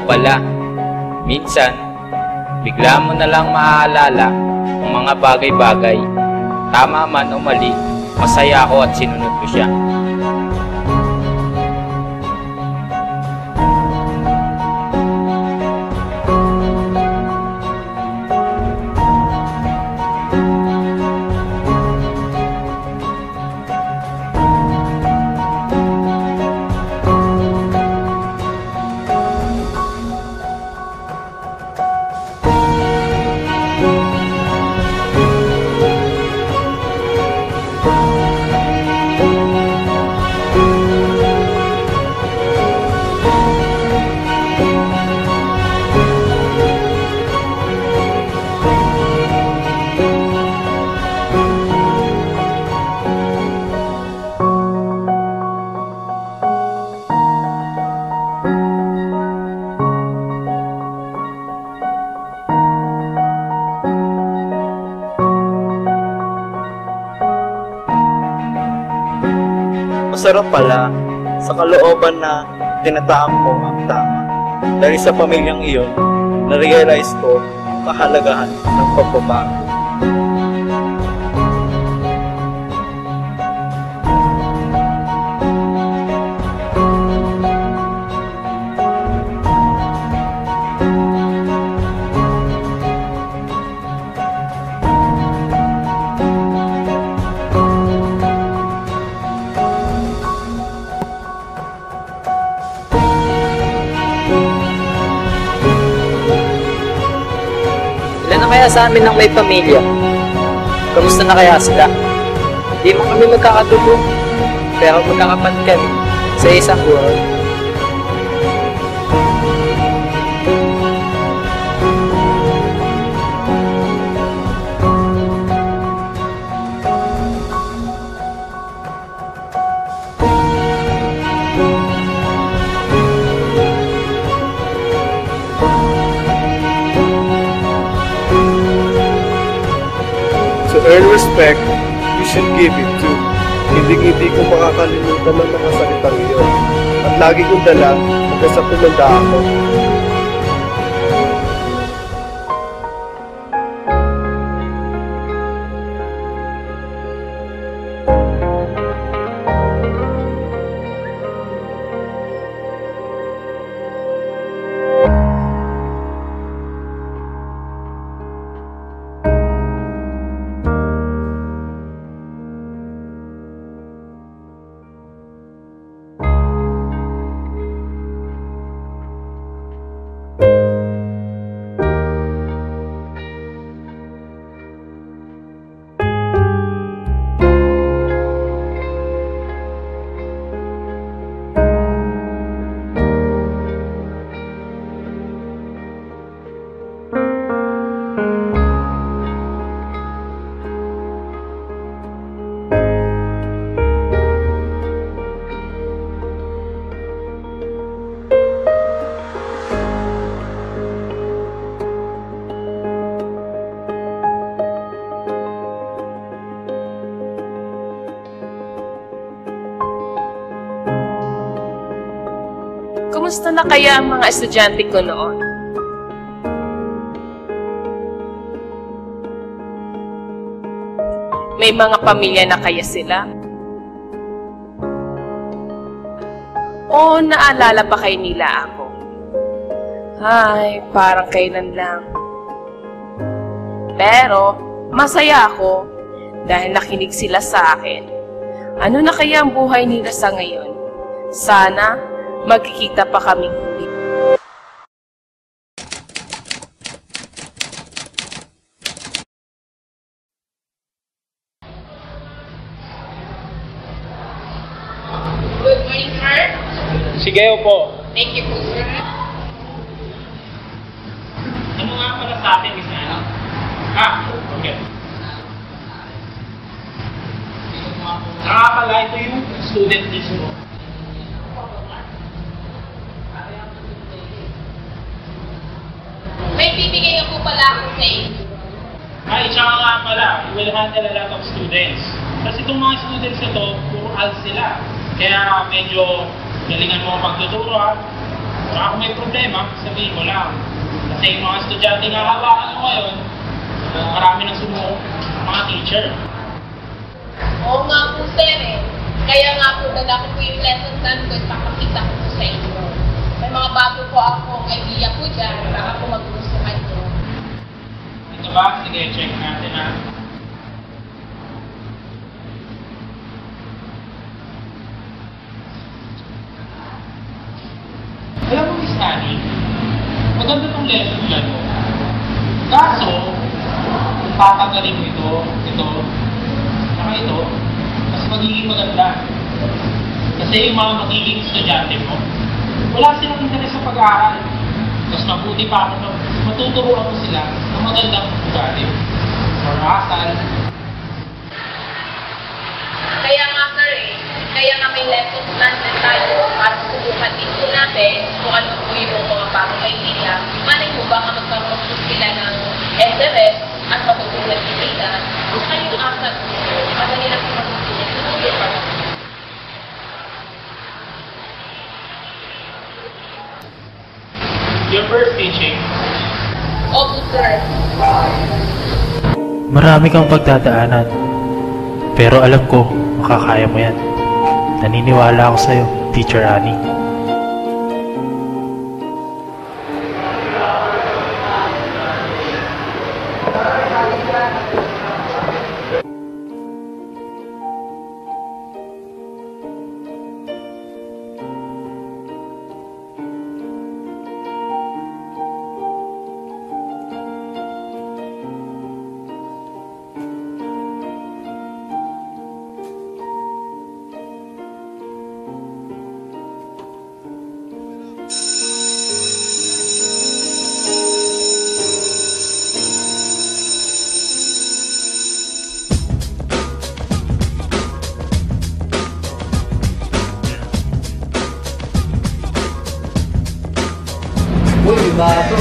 pala, minsan, bigla mo na lang maaalala ang mga bagay-bagay. Tama man o mali, masaya ako at sinunod ko siya. Masarap pala sa kalooban na tinataam ko ang tama. Dahil sa pamilyang iyon, na-realize ko kahalagahan ng pagbabago. Kaya sa amin ng may pamilya, kamusta na kaya sila? Di mo kami magkakadugo, pero magkakapat kami sa isang world. To earn respect, you should give it too. Hindi ko makakalimutan ng mga salitang iyon. At lagi kong dala hanggang sa tumanda ako. Kumusta na kaya ang mga estudyante ko noon? May mga pamilya na kaya sila? O naalala pa kay nila ako? Ay, parang kailan lang. Pero, masaya ako dahil nakinig sila sa akin. Ano na kaya ang buhay nila sa ngayon? Sana, magkikita pa kami ulit. Good morning, sir. Sige, opo. Thank you po, sir. Ano nga pala sa atin, Miss Ana? Okay. Pala, ito yung student list mo. May bibigay na po pala ako sa inyo. Tsaka nga pala, you will handle a lot of students. Kasi itong mga students na to, puro ALS sila. Kaya medyo galingan mo ang pagtuturo, ha? Saka kung may problema, sabihin mo lang. Kasi yung mga estudyante nga hawakan mo ngayon, marami nang sumuko mga teacher. Oo nga po, sir eh. Kaya nga po, dala ko po yung lesson plan ko at papakita ko po sa inyo. May mga bago po akong idea po dyan, baka po magustuhan nyo. Ito ba? Sige, check natin ha. Alam mo, Miss Annie, maganda tong lesson plan mo. Kaso, kung tatanggalin mo ito, saka ito, mas magiging maganda. Kasi yung mga magiging estudyante mo, wala silang interes sa pag-aaral. Mas mabuti pa ako na matuturuan mo sila ng magandang ugali or asal. Kaya nga, sir eh. Kaya nga may lesson plan din tayo para subukan din po natin kung ano po yung mga bagong idea. Malay mo ba nga magkaroon po sila ng interest at matutunan nila. Saka yung asal po, madali lang po matutunan. Your first teaching. Opo, sir. Marami kang pagdadaanan. Pero alam ko, makakaya mo yan. Naniniwala ako sa'yo, Teacher Annie. Uy, iba ito.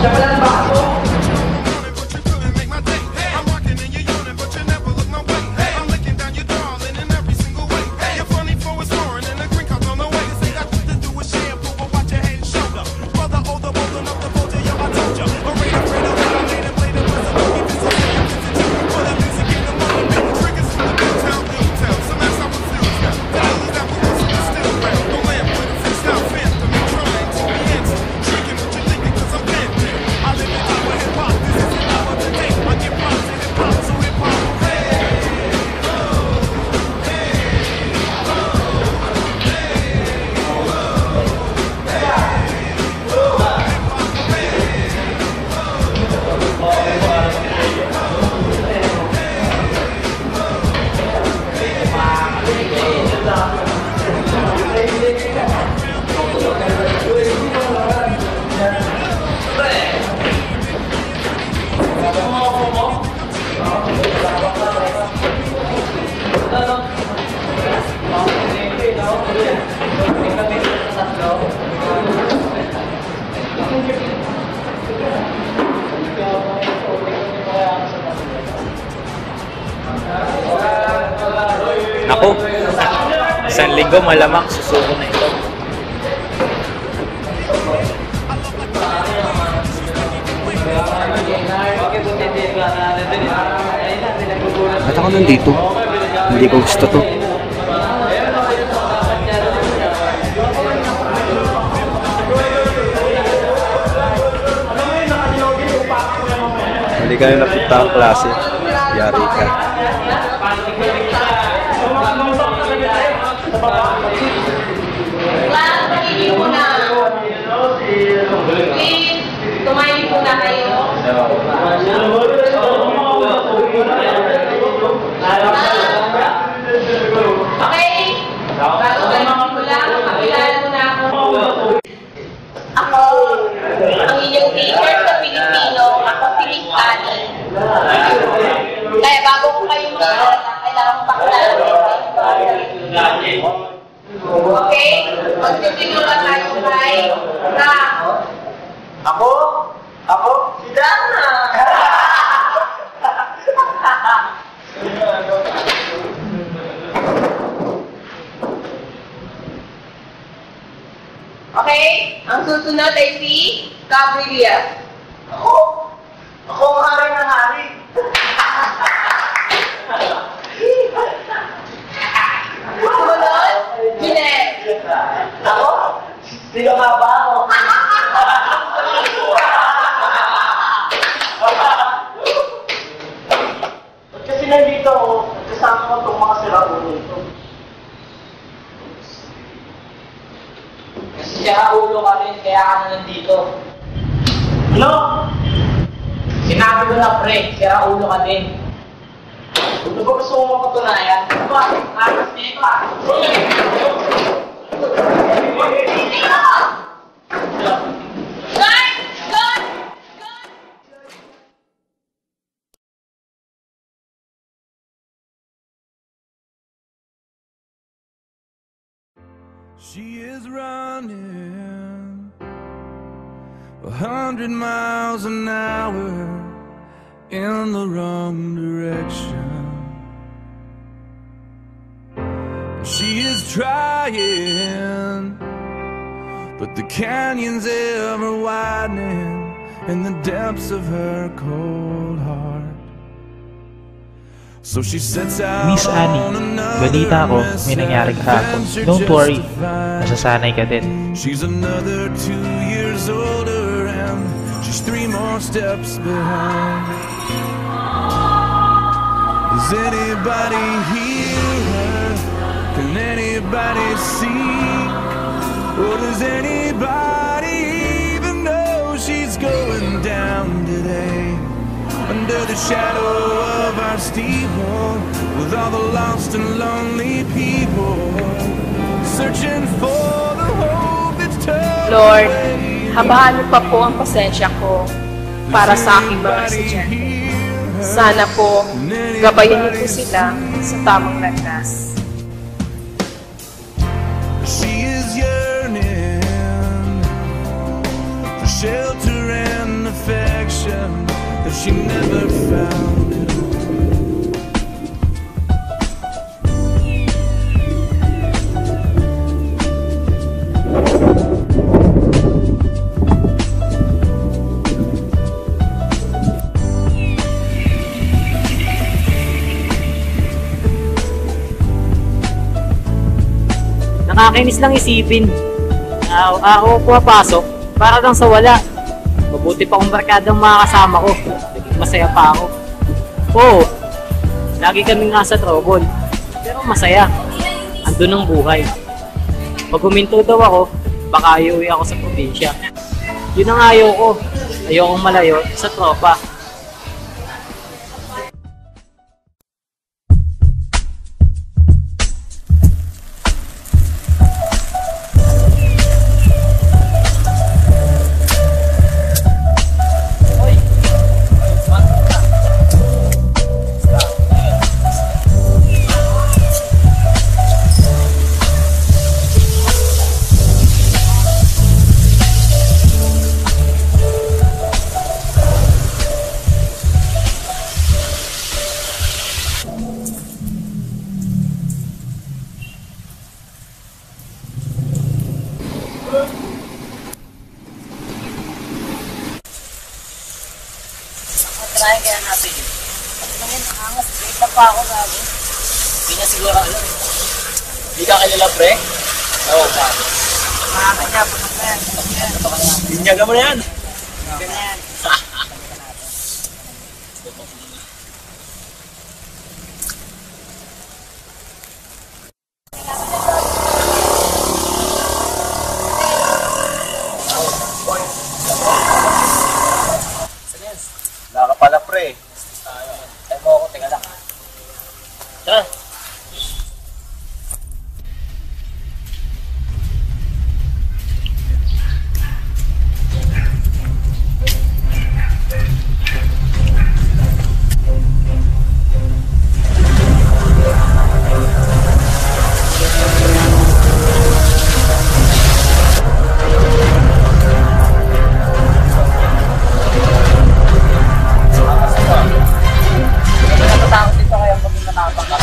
Siya pala ang baso. Naku, isang linggo malamang susuko na ito. Ba't ako nandito? Hindi ko gusto to. Hindi kayo napunta ang klase. Yari ka. Tumahimik muna. Please, tumahimik muna kayo. Okay? Bago tayo magsimula, makilala muna ako. Ako, ang inyong teacher sa Pilipino, ako si Miss Annie. Kaya bago ko kayo makilala, kailangan ko pakilala. Ang susunod ay si Gabriel. Ako? Ako ang hari ng hari. Sumunod, Ginel. Ako? Sino nga ba ako? Kasi nandito ako, kasama ko itong mga siraulo ito. Kasi siraulo ka rin, kaya ka na nandito. Ano? Sinabi ko na pre, siraulo ka din. Ano ba gusto mo mapatunayan? Ano ba? Aras nito ah! Guard! Guard! She is running 100 miles an hour in the wrong direction. She is trying, but the canyon's ever widening in the depths of her cold heart. So she sets out Miss Annie, balita ko, may nangyari kahapon. Don't worry, masasanay ka din. She's another 2 years older and she's 3 more steps behind. Does anybody hear her? Can anybody see? Or does anybody even know she's going down today? Under the shadow of our steeple, with all the lost and lonely people, searching for the hope that's turned Lord, away. habaan mo pa po ang pasensya ko para sa aking mga estudyante. Sana po, gabayan niyo po sila sa tamang landas. She is yearning for shelter and affection that she never found at home. Nakakainis lang isipin. Ako pumapasok, para lang sa wala. Mabuti pa kung barkadang mga kasama ko. Naging masaya pa ako. Oo, lagi kami nga sa trouble. Pero masaya. Andun ang buhay. Pag huminto daw ako, baka iuwi ako sa probinsya. Yun ang ayaw ko. Ayokong malayo sa tropa. Try kaya natin yun. At naman, angas. Kita pa ako gabi. Hindi niya siguro alam. Hindi ka kilala, pre? Oo, pa. Kanya, patok na yan. Binyaga mo na yan. Ganyan. Wala ka pala, pre. Ay mo ako, teka lang. Tara. Natatakot dito kaya pag natatang ka.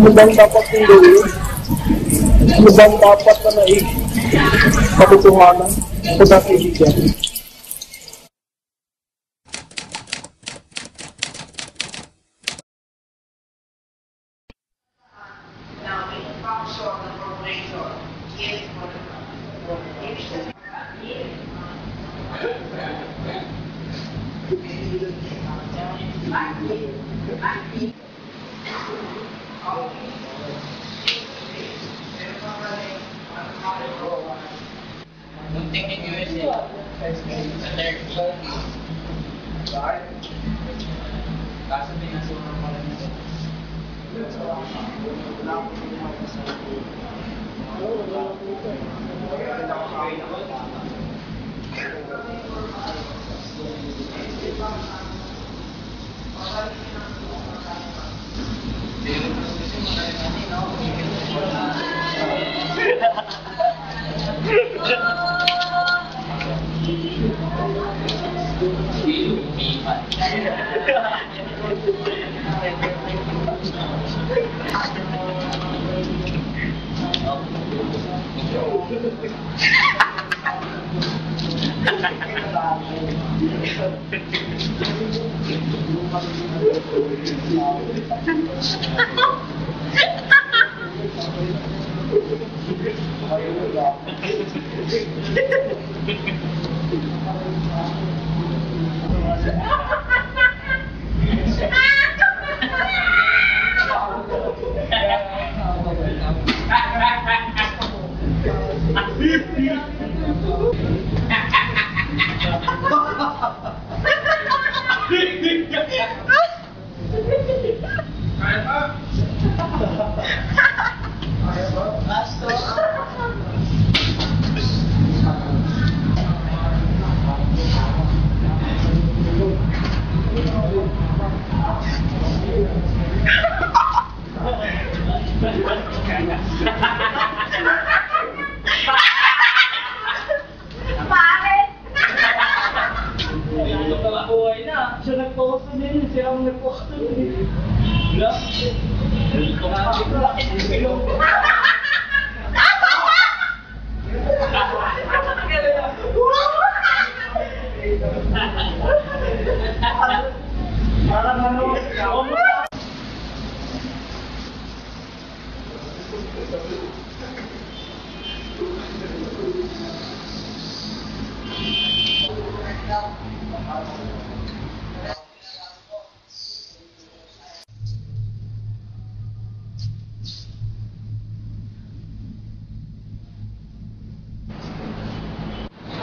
Ano bang dapat yung gawin? Ano bang dapat na patutunganan sa dating kaibigan?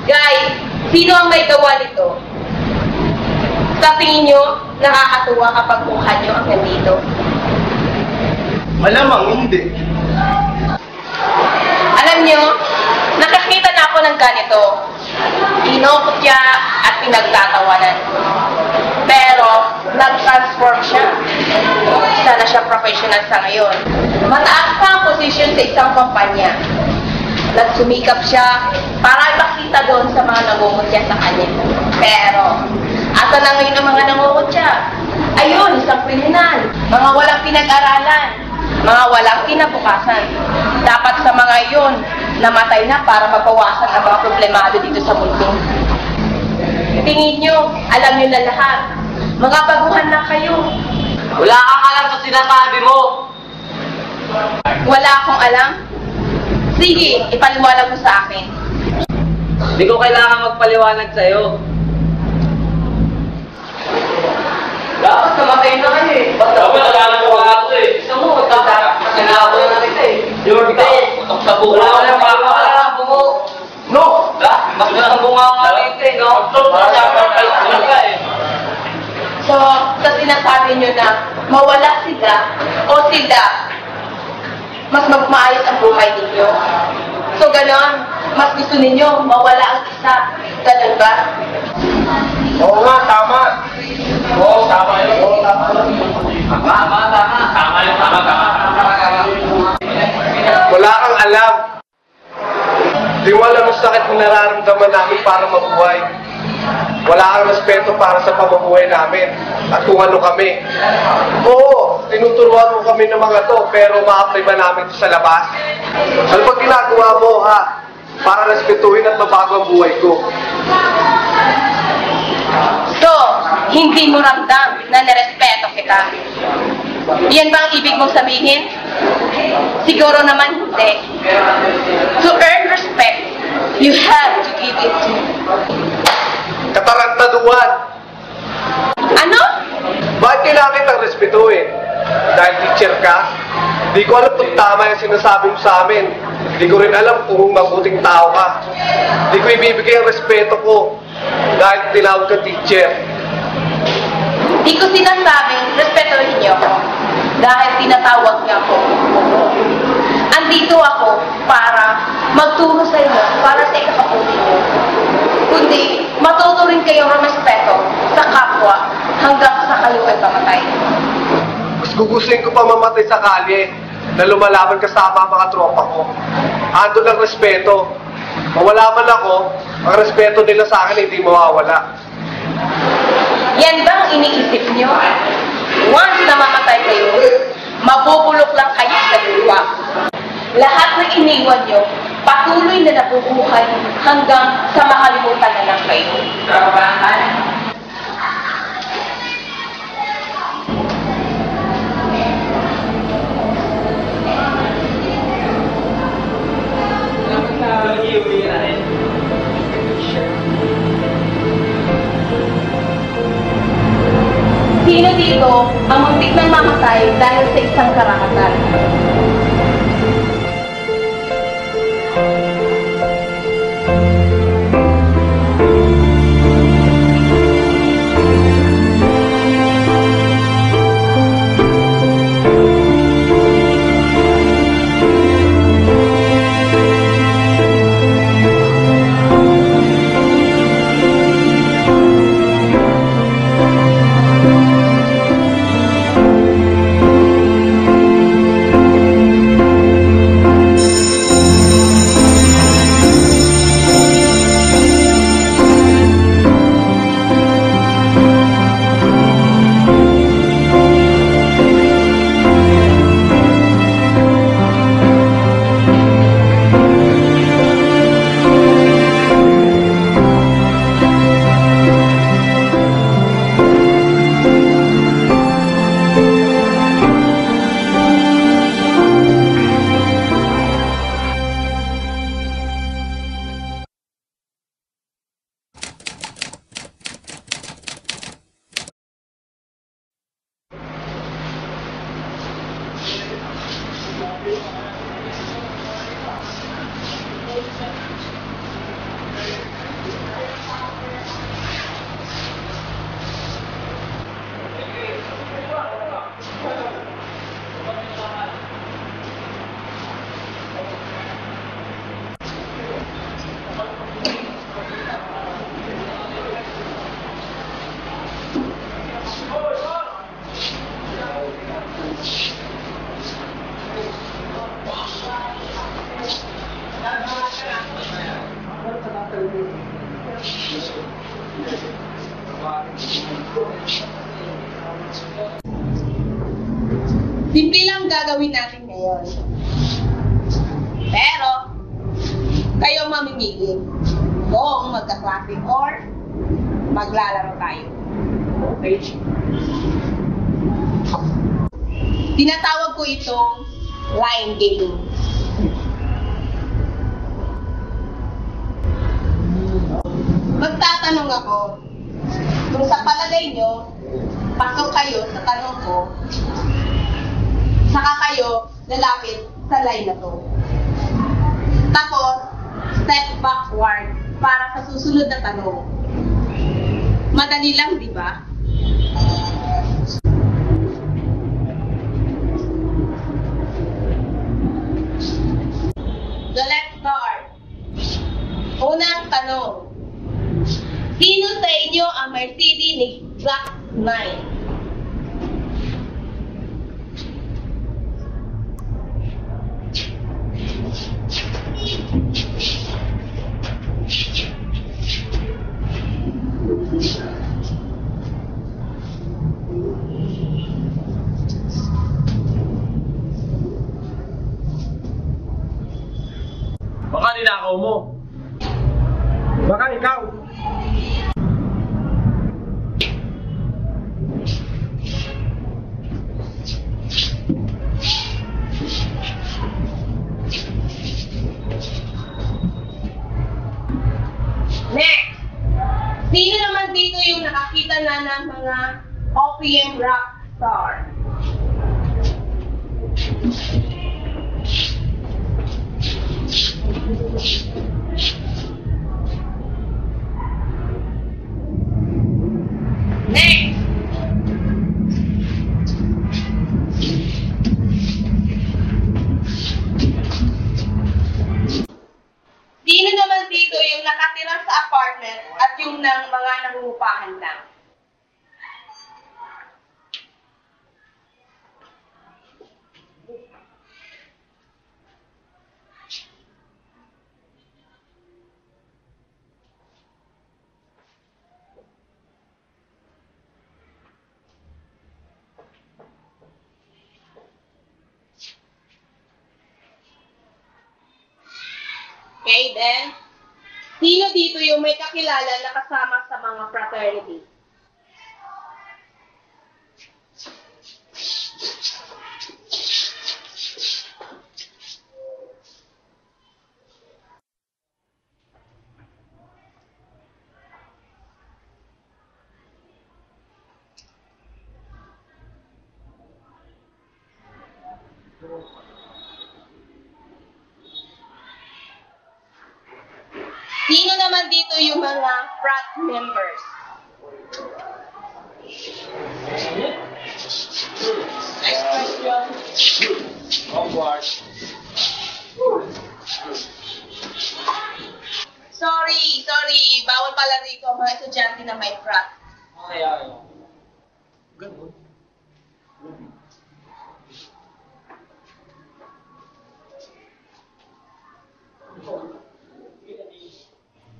Guys, sino ang may gawa nito? Sa tingin nyo, nakakatuwa kapag mukha nyo ang nandito? Malamang hindi. Alam nyo, nakakita na ako ng ganito. Inokutya at pinagtatawanan. Pero, nag-transform siya. Isa na siya professional sa ngayon. Mataas pa ang posisyon sa isang kumpanya. Nagsumikap siya para ipakita doon sa mga nangungutya sa kanya. Pero, asa na ngayon ang mga nangungutya? Ayun, isang kriminal. Mga walang pinag-aralan. Mga walang kinabukasan. Dapat sa mga iyon, namatay na para mabawasan ang mga problemado dito sa mundo. Tingin nyo, alam nyo na lahat. Mga baguhan na kayo. Wala kang alam sa sinasabi mo. Wala akong alam. Sige, ipaliwanag mo sa akin. Hindi ko kailangan magpaliwanag sa'yo. Dapat namatay na kayo eh. Dapat nagkalang ko nga ako eh. Gusto mo, magkakasinawa na kita eh. Yun, utok sa buka. Wala pa ako. Wala kang bungo. No! Magandang bunga nga rito eh, no? So, sa sinasabi nyo na mawala sila o sila, mas magmaayos ang buhay ninyo. So, ganon, mas gusto ninyo mawala ang isa. Ganon ba? Oo nga, tama. Oo, tama yun. Oo, tama. Tama yun, tama. Wala kang alam. Di mo alam ang sakit na nararamdaman namin para mabuhay. wala kang respeto para sa pamumuhay namin at kung ano kami. Oo, tinuturuan mo kami ng mga to, pero ma-apply ba namin ito sa labas? Ano ba ginagawa mo, ha? Para respetuhin at mabago ang buhay ko. So, hindi mo ramdam na nirespeto kita. Yan ba ang ibig mong sabihin? Siguro naman hindi. To earn respect, you have to give it to. Katarantaduan! Ano? Bakit kailangan kitang respetuhin? Dahil teacher ka? Di ko alam kung tama yung sinasabi mo sa amin. Di ko rin alam kung mabuting tao ka. Di ko ibibigay ang respeto ko dahil tinawag ka teacher. Di ko sinasabing respetuhin niyo ako dahil tinatawag niya ako. Andito ako para magturo sa inyo para sa ikapabuti niyo. Kundi matuto rin kayong respeto sa kapwa hanggang sa kayo ay pamatay. Mas gugustuhin ko pa mamatay sa kalye na lumalaban kasama ang mga tropa ko. Ando ng respeto. Mawala man ako, ang respeto nila sa akin hindi mawawala. Yan ba ang iniisip niyo? Once na mamatay kayo, mabubulok lang kayo sa lupa. Lahat ng iniwan niyo, patuloy na nabubuhay hanggang sa makalimutan na lang kayo. Sino dito ang muntik nang mamatay dahil sa isang karahatan? Simple lang gagawin natin ngayon. Pero, kayo mamimili kung magkaklase or maglalaro tayo. Okay? Tinatawag ko itong line game. Magtatanong ako kung sa palagay nyo, pasok kayo sa tanong ko, saka kayo lalapit sa line na to. Tapos, step backward para sa susunod na tanong. Madali lang, di ba? So, let's start. Unang tanong. Sino sa inyo ang may CD ni Black 9? ninakaw mo. Baka ikaw. Next! Sino naman dito yung nakakita na ng mga OPM rock star? Next! Sino naman dito yung nakatira sa apartment at yung ng mga nangungupahan lang? Okay, then, sino dito yung may kakilala na kasama sa mga fraternity? Sino naman dito yung mga frat members? Next question. Hogwarts. Sorry. Bawal pala rito ang mga estudyante na may frat. Kaya ganun.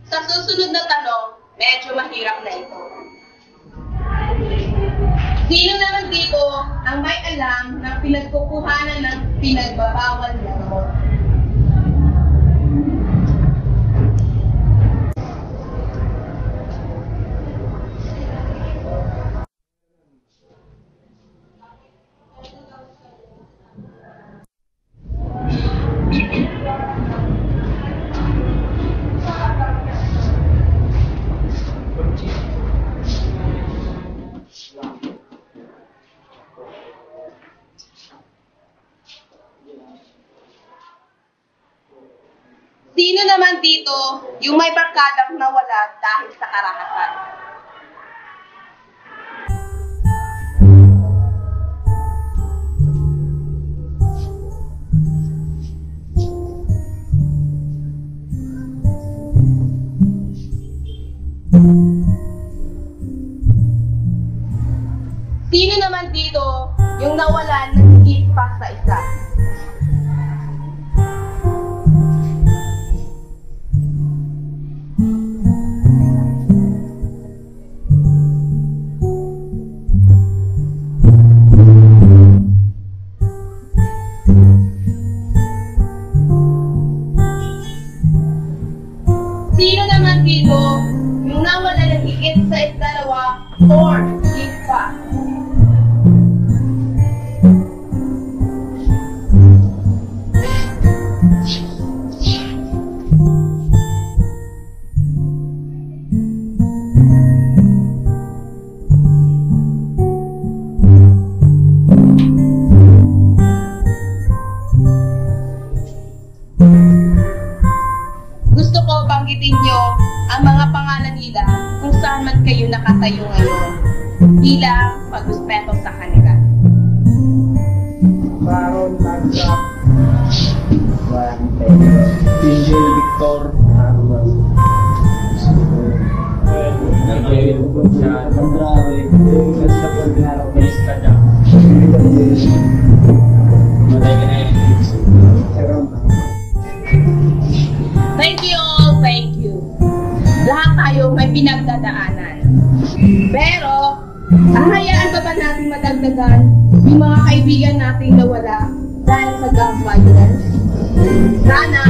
Sa susunod na tanong, medyo mahirap na ito. Sino naman dito ang may alam ng pinagkukuhanan ng pinagbabawal na gamot? Sino naman dito yung may barkadang nawala dahil sa karahasan? Sino naman dito yung nawalan ng higit pa sa isa? Sino naman dito yung nawala ng higit sa dalawa or higit pa? Gusto ko banggitin nyo ang mga pangalan nila kung saan man kayo nakatayo ngayon bilang pagrespeto sa kanila. Baron Magsap. PJ Victor. Thank you all, thank you. Lahat tayo may pinagdadaanan. Pero, hahayaan pa ba natin madagdagan yung mga kaibigan nating nawala dahil sa gun violence? Sana,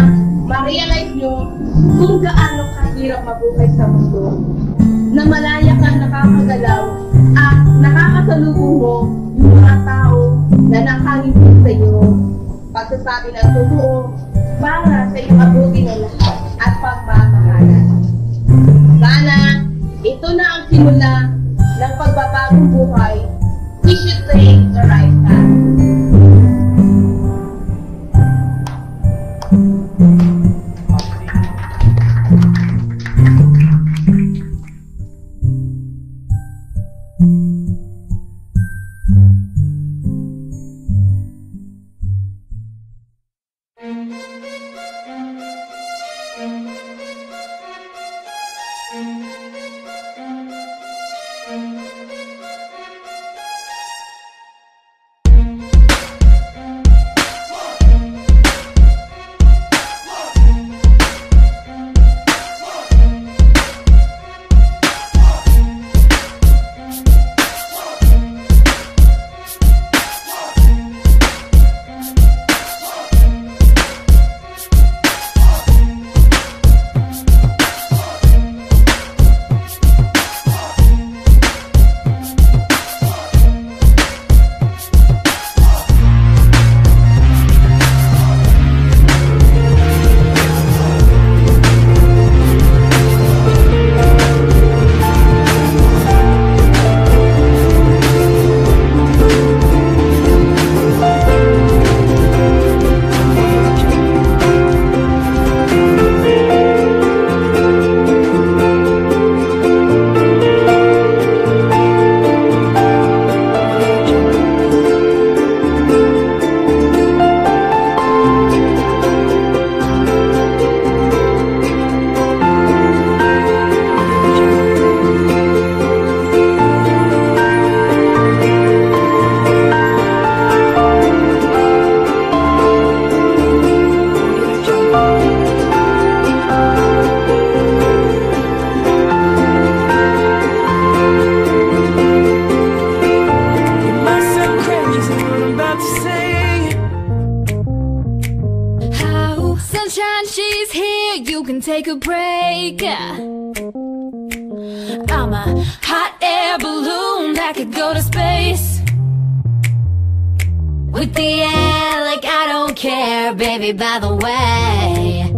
ma-realize nyo kung gaano kahirap mabuhay sa mundo. Na malaya kang nakakagalaw at nakakasalubong mo yung mga tao na nakangiti sa iyo. Pagsasabi ng totoo para sa iyong abuti ng lahat at pagmamahalan. Sana ito na ang simula ng pagbabagong buhay. We should take the right path. Take a break. I'm a hot air balloon that could go to space with the air like I don't care, baby, by the way.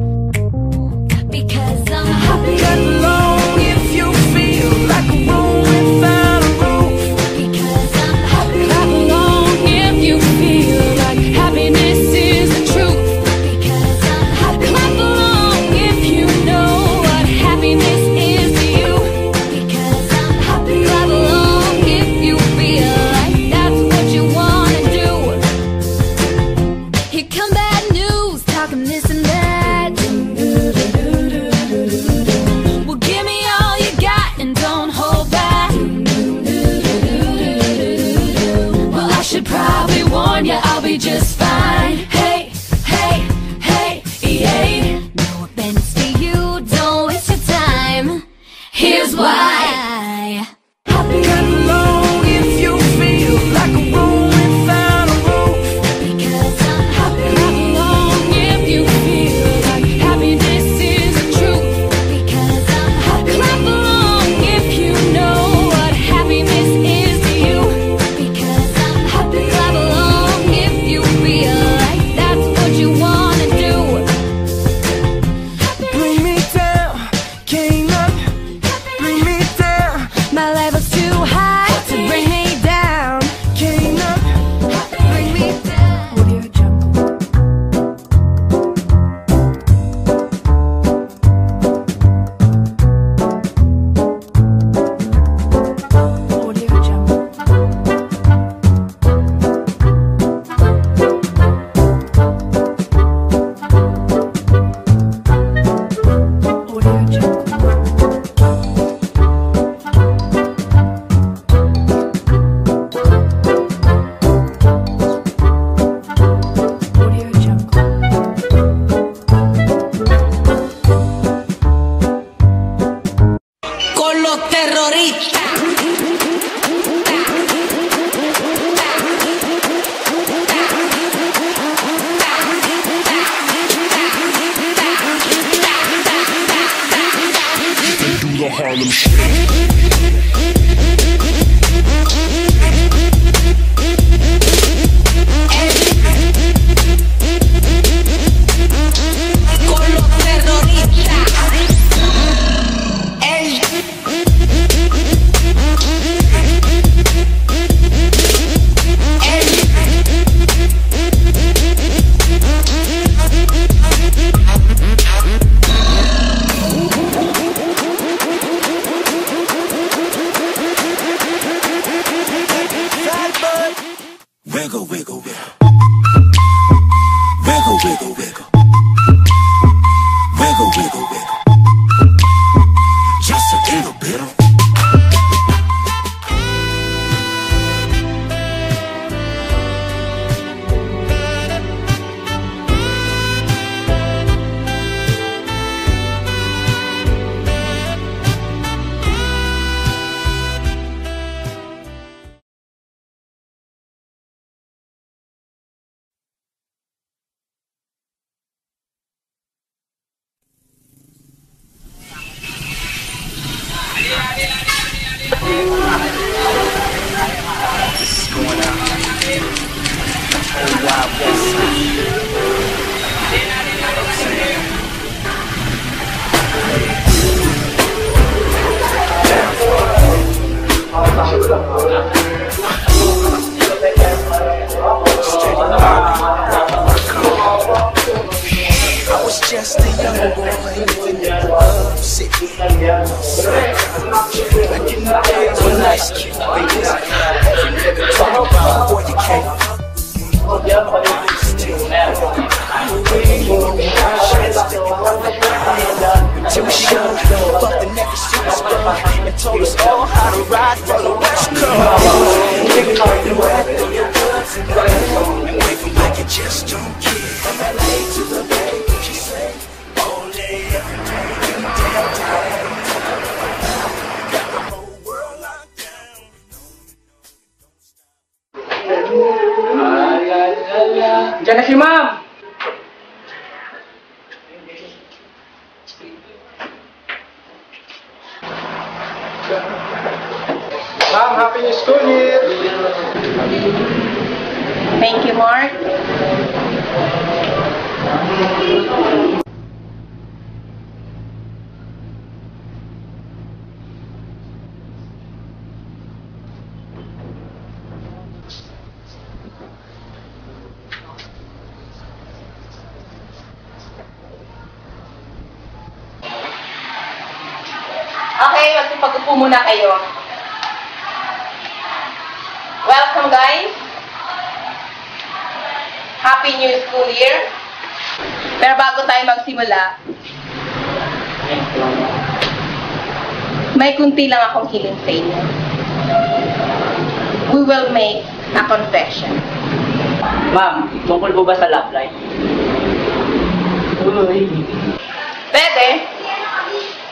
Because I'm happy alone if you feel like a room without a roof. Because I'm happy alone if you feel like happiness is the truth. Because I'm happy alone if you know what happiness is to you. Because I'm happy alone if you feel like that's what you wanna do. Here come bad news, talking this and that. Well, give me all you got and don't hold back. Well, I should probably warn you, I'll be just fine. Hey, hey, hey, yay. No offense to you, don't waste your time. Here's why. Happy alone if you feel like a room without a roof. Because I'm happy alone if you feel Harlem Shake. Con los terroristas. Wiggle, wiggle, wiggle. Wiggle, wiggle, wiggle. Wiggle, wiggle, wiggle. Just a little bit. I was just a young boy living in the love city. Back in the days when nice kid, baby, every nigga talking about where you came from. Until we showed fuck the neck shit and told us all how to ride for the West Coast. And wait for like you just don't care. From LA to the Bay, she say, all day, every day, in the downtown. Got the whole world locked down. Diyan na si ma'am! Ma'am, Happy New School Year! Thank you, Mark. Okay, magpapag-upo muna kayo. Welcome, guys. Happy New School Year. Pero bago tayo magsimula, may kunti lang akong hiling sa inyo. We will make a confession. Ma'am, tungkol po ba sa love life? Pwede,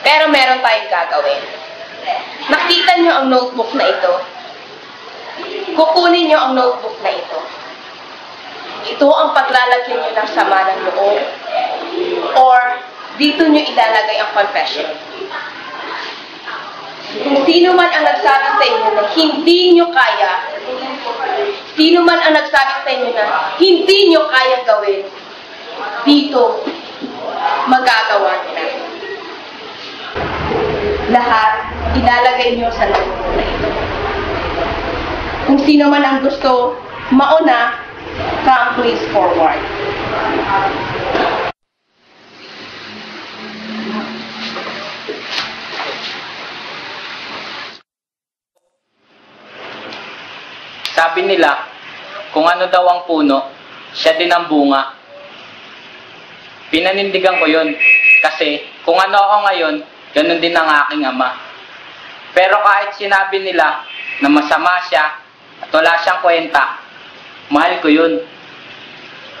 pero meron tayong gagawin. Nakita nyo ang notebook na ito. Kukunin nyo ang notebook na ito. Ito ang paglalagyan nyo ng sama ng loob. Or, dito nyo ilalagay ang confession. Kung sino man ang nagsabi sa inyo na hindi nyo kaya, sino man ang nagsabi sa inyo na hindi nyo kayang gawin, dito, magagawa nyo na. Lahat, ilalagay nyo sa notebook na ito. Kung sino man ang gusto, mauna, come please forward. Sabi nila, kung ano daw ang puno, siya din ang bunga. Pinanindigan ko yun, kasi kung ano ako ngayon, ganun din ang aking ama. Pero kahit sinabi nila na masama siya at wala siyang kwenta, mahal ko yun.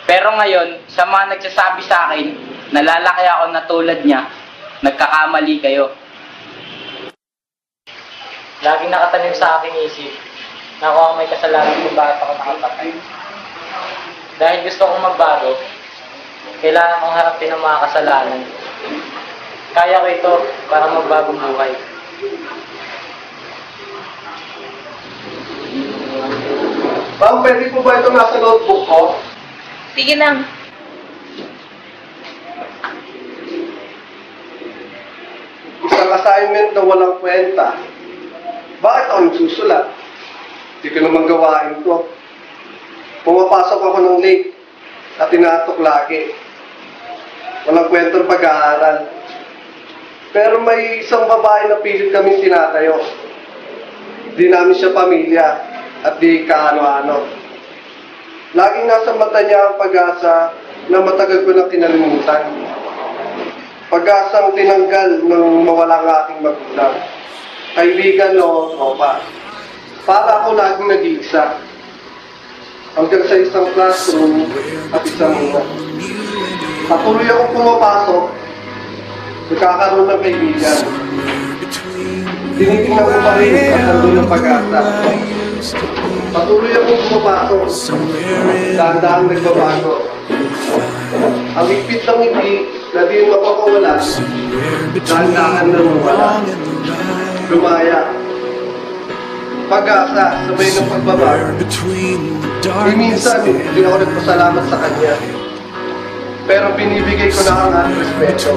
Pero ngayon, sa mga nagsasabi sa akin, nalalaki ako na tulad niya, nagkakamali kayo. Laging nakatanim sa aking isip na ako ang may kasalanan kung bakit ako nakapatay. Dahil gusto kong magbago, kailangan kong harapin ang mga kasalanan. Kaya ko ito para magbagong buhay. Ma'am, pwede po ba ito nasa notebook ko? Sige lang. Isang assignment na walang kwenta. Bakit ako nagsusulat? Hindi ko naman gawain ko. Pumapasok ako ng late at tinatok lagi. Walang kwentang pag-aaral. Pero may isang babae na pilit kaming tinatayo. Di namin siya pamilya at di kaano-ano. Laging nasa mata niya ang pag-asa na matagal ko na kinalimutan. Pag-asang tinanggal ng mawala ng aking magulang. Kaibigan o tropa. Para ako laging nag-iisa. Hanggang sa isang classroom at isang muna. Patuloy akong pumapasok. Nagkakaroon ng kaibigan. Tinitingnan ko pa rin at nandun ng pag-asa. Patuloy akong pumapasok. Dahan-dahan nagbabago. Ang higpit ng hindi na di mapapawala. Dahan-dahan na mawala. Lumaya. Pag-asa, sabay ng pagbabago. Minsan, hindi ako nagpasalamat sa kanya. Pero binibigay ko na ang aking respeto.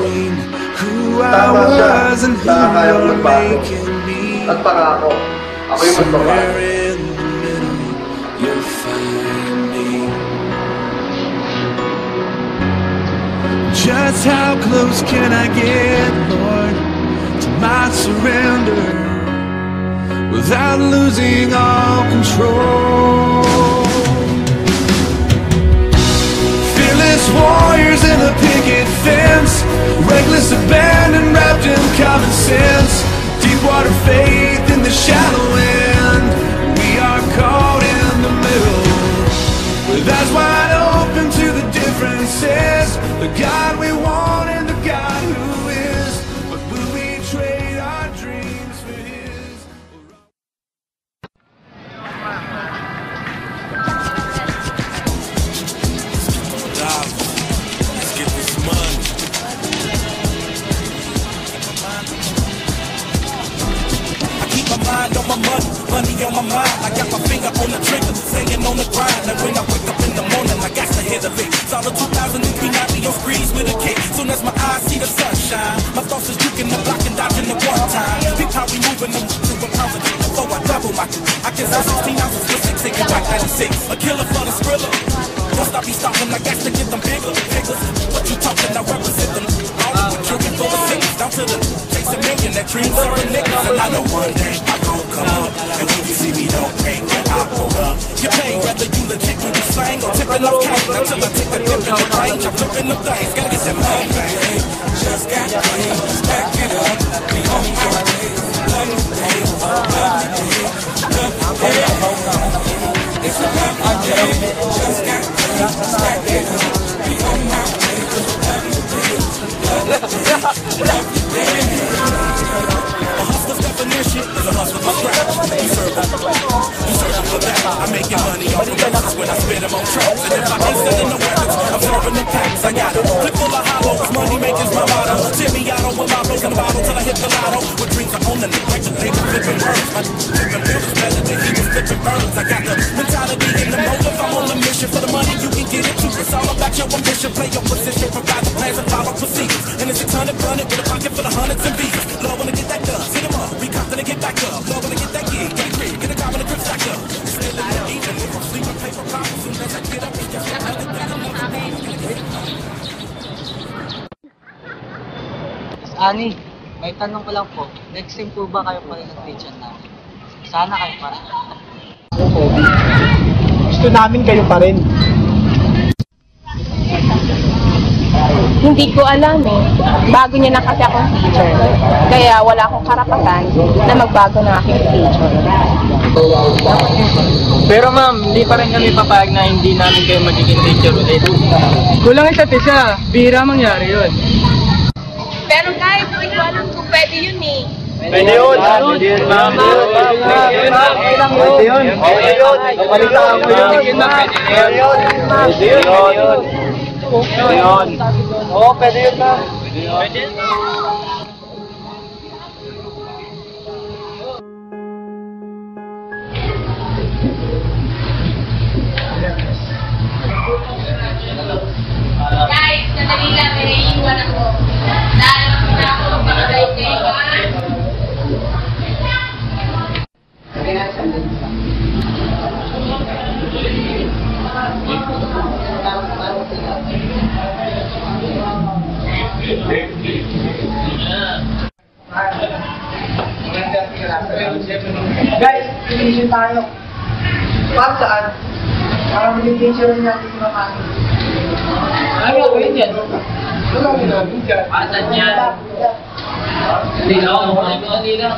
Tama siya, nakakaya ko magbago. At pangako, ako yung magbabago. Just how close can I get, Lord, to my surrender without losing all control? Fearless warriors in a picket fence, reckless abandon wrapped in common sense, deep water faith in the shallow end. We are caught in the middle, with eyes wide open to the differences. The God we want and the God who is, but will we trade our dreams for His? Let's get this money. I keep my mind on my money, money on my mind. I got my finger on the trigger, staying on the grind. And when I wake up in the morning, I got to hit a lick. Saw the 2003 Navi on screens with a kick. Soon as my eyes see the sunshine, my thoughts is juking the block and dodging the one time. Big how we moving them to a pound before I double my. I can sell 16 ounces with 6 taking back 96. A killer for the skriller. Don't stop me stopping, I got to get them bigger. Figures, what you talking, I represent them. All of the children for the city, down to the chase a million that dreams of a nigga. And I know one day I gon' come up, and when you see me, don't pay, I pull up. You pay whether you legit when you slang or tipping up cash until I take a dip in the range. I'm flipping them things, gotta get them money. Just got paid, stack it up, be on my way. Love day, it's a love day, just got paid, stack it up, be on my way. A hustler's definition is a hustler for scratch. You searching for that. I'm making money off the records when I spit them on tracks. And if I ain't selling the records, I'm serving the packs. I got a clip full of hollows, money making's my motto. Timmy Otto with my blows in the bottle till I hit the lotto. With drinks I own the neglect of labor, flipping birds. My flipping bills is better than he was flipping birds. I got the mentality and the motive. I'm on a mission for the money. You can get it too. It's all about your ambition. Play your position, provide the plans and follow procedures. And it's 600 running with a pocket full of hundreds and visas. Love when I get that done, hit 'em up, be confident, get back up. Love when I get that gig, get a crib, get a car and a grip stack up. Still in the evening, if I'm sleeping, paper problems. Soon as I get up, it's just another thing, another thing. Miss Annie, may tanong ko lang po. Next time po ba kayo pa rin ang teacher namin? Sana kayo pa rin. Gusto namin kayo pa rin. Hindi ko alam eh. Bago niya na kasi akong teacher. Kaya wala akong karapatan na magbago ng aking teacher. Pero ma'am, hindi pa rin kami papayag na hindi namin kayo magiging teacher ulit. Kulang isa't isa. Bihira mangyari yun. Pero guys, hindi ko alam kung pwede yun eh. Pwede yun! Pwede yun, ma'am! Pwede yun! Pwede yun! Kapalitaan mo yun! Pwede yun! Pwede yun! Pwede yun! Oo, pwede yun, ma'am! Pwede yun! Sandali lang, may naiiwan ako. Lalabas na ako, pag-alive ka. Guys, finish tayo. Para saan? Para maging teacher rin natin sa mga ano gawin yan? Ano ang ginagawin dyan? Para saan yan? Hindi na ako, hindi na.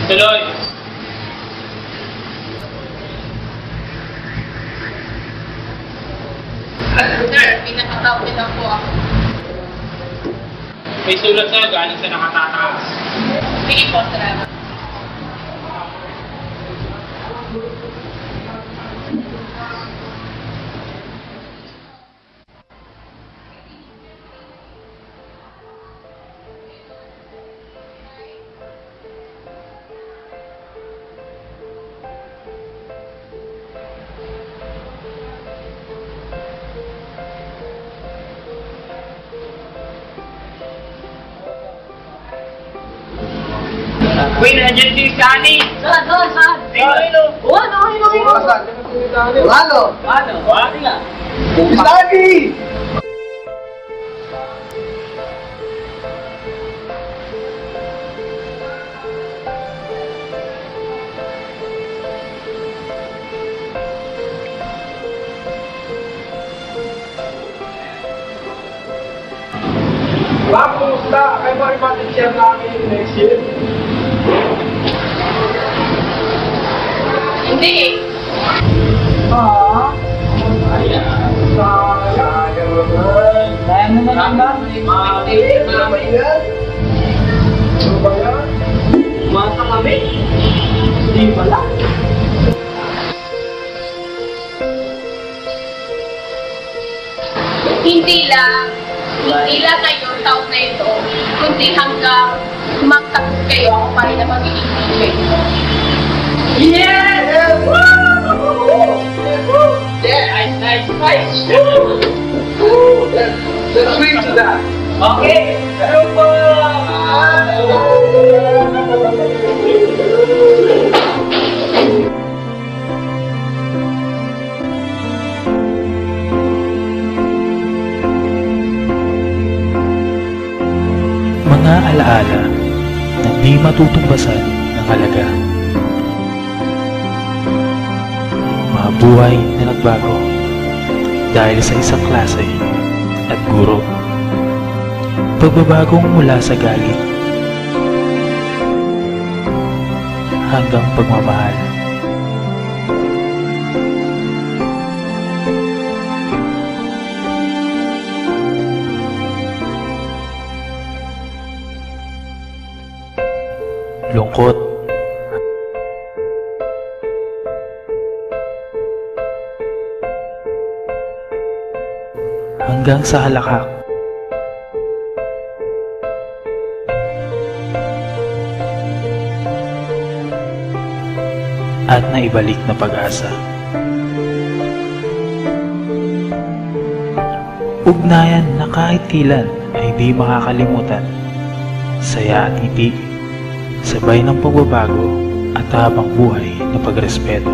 Tuloy! Sir, pinakatawid lang po ako. May sulat sa'yo galing sa nakatataas. Sige po, salamat. Uy, nandiyan si Sunny! Saan? Ayun! Ano? Ano nga? Study! Ma'am, kumusta? Kayo ba rin mag-share namin next year? Hindi. Sayang naman ba? Ano ba yan? Ano ba yan? Umasa kami? Hindi pala. Hindi lang kayo taon na ito, kundi hanggang magtapos kayo, ako pa rin na magiging teacher. Yes! Nice. Let's swing to that. Okay! Mga alaala na di matutumbasan ng halaga. Mga buhay na nagbago dahil sa isang klase at guro. Pagbabagong mula sa galit hanggang pagmamahal. Lungkot hanggang sa halakak. At naibalik na pag-asa. Ugnayan na kahit kailan ay di makakalimutan. Saya at ngiti, sabay ng pagbabago at habang buhay na pagrespeto.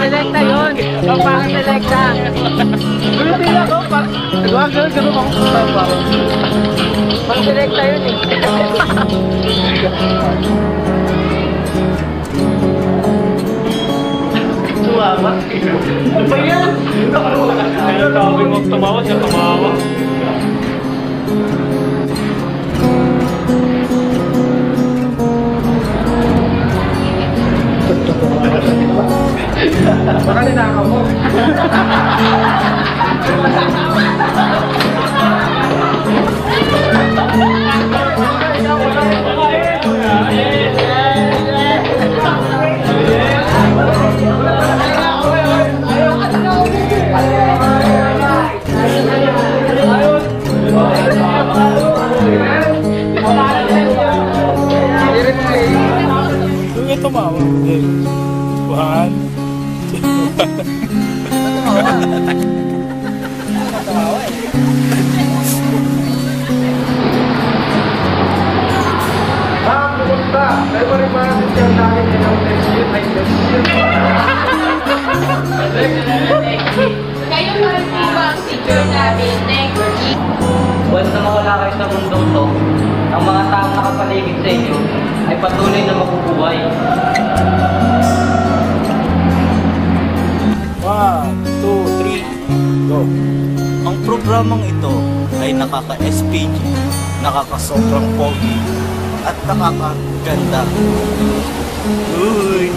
Selekta yun. Pang-selekta. Hindi lang ako. Ganun ako. Pang-selekta yun eh. Tumawa? Ano ba yan? Kaya tawag mo tumawa siya tumawa. Baka ninakaw mo. Huwag tumawa. One. Kumusta? Tayo pa rin mga siya namin ng next year. Kayo pa rin po ba ang teacher namin next week? Once na mawala kayo sa mundong to, ang mga taong nakapaligid sa inyo ay patuloy na mabubuhay. 1, 2, 3, go. Ang programang ito ay nakaka-SPG, nakaka-sobrang pogi, at nakakaganda. Uy!